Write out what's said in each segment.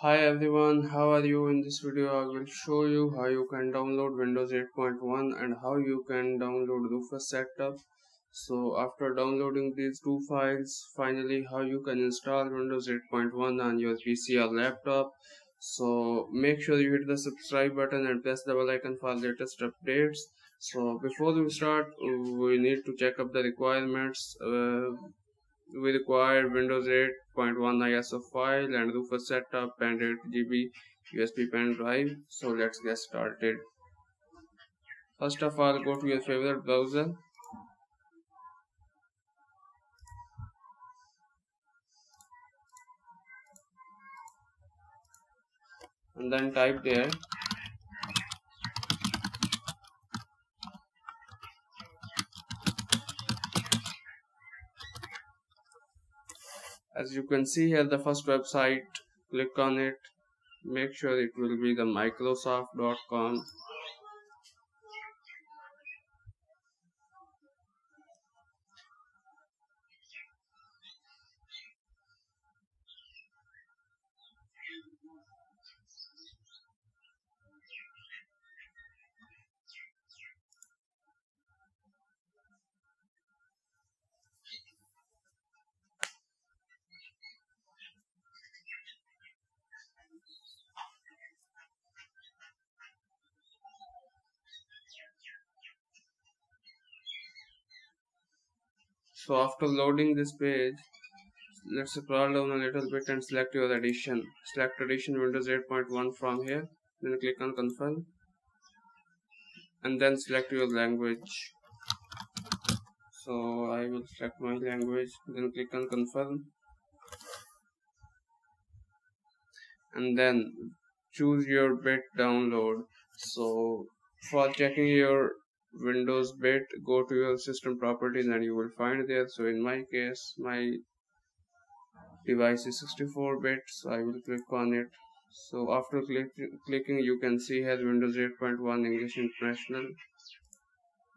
Hi everyone, how are you? In this video I will show you how you can download Windows 8.1 and how you can download Rufus setup. So after downloading these two files, finally how you can install Windows 8.1 on your PC or laptop. So make sure you hit the subscribe button and press the bell icon for latest updates. So before we start, we need to check up the requirements. We require Windows 8.1 ISO file and Rufus setup and 8 GB USB pen drive. So let's get started. First of all, go to your favorite browser and then type there as you can see here the first website. Click on it. Make sure it will be the Microsoft.com. So after loading this page, let's scroll down a little bit and select your edition. Select edition Windows 8.1 from here. Then click on confirm and then select your language. So I will select my language, then click on confirm and then choose your bit download. So for checking your Windows bit, go to your system properties and you will find there. So in my case, my device is 64 bit, so I will click on it. So after clicking, you can see here Windows 8.1 English International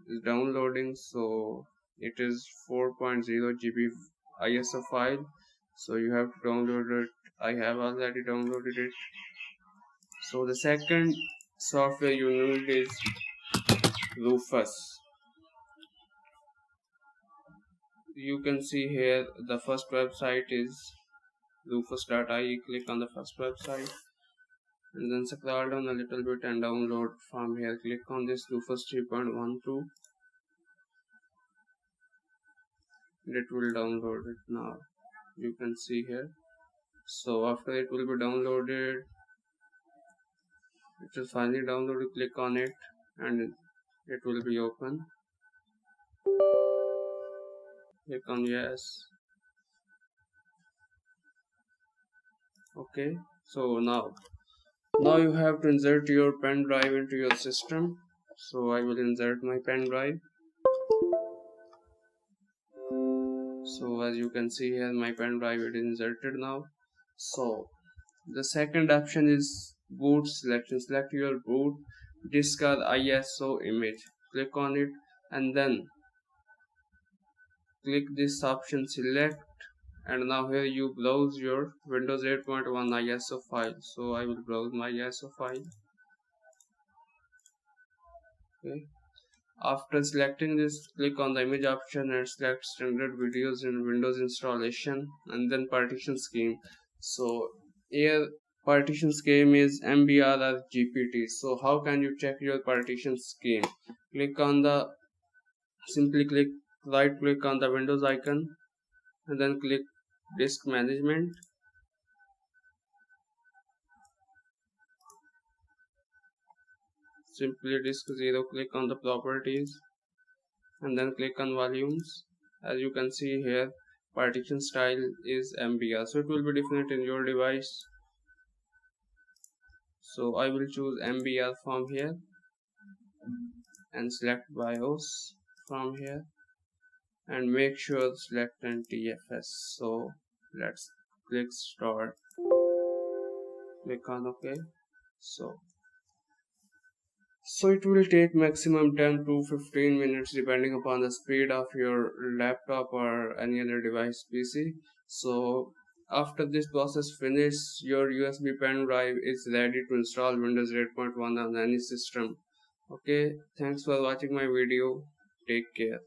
is downloading. So it is 4.0 GB ISO file, so you have to download it. I have already downloaded it. So the second software you need is Rufus. You can see here the first website is rufus.ie. Click on the first website and then scroll down a little bit and download from here. Click on this Rufus 3.12 and it will download it now. You can see here. So after it will be downloaded, it is finally downloaded. Click on it and it will be open. Click on yes. Okay, so now you have to insert your pen drive into your system. So I will insert my pen drive. So as you can see here, my pen drive is inserted now. So the second option is boot selection. Select your boot disk or ISO image. Click on it and then click this option select, and now here you browse your Windows 8.1 ISO file. So I will browse my ISO file. Okay. After selecting this, click on the image option and select standard videos in Windows installation and then partition scheme. So here partition scheme is MBR or GPT. So how can you check your partition scheme? Simply right click on the Windows icon and then click disk management. Simply disk 0, click on the properties and then click on volumes. As you can see here, partition style is MBR, so it will be different in your device. So I will choose MBR from here and select BIOS from here and make sure select NTFS. So let's click start. Click on OK. So it will take maximum 10 to 15 minutes depending upon the speed of your laptop or any other device PC. So After this process finish, your USB pen drive is ready to install Windows 8.1 on any system. Okay, thanks for watching my video. Take care.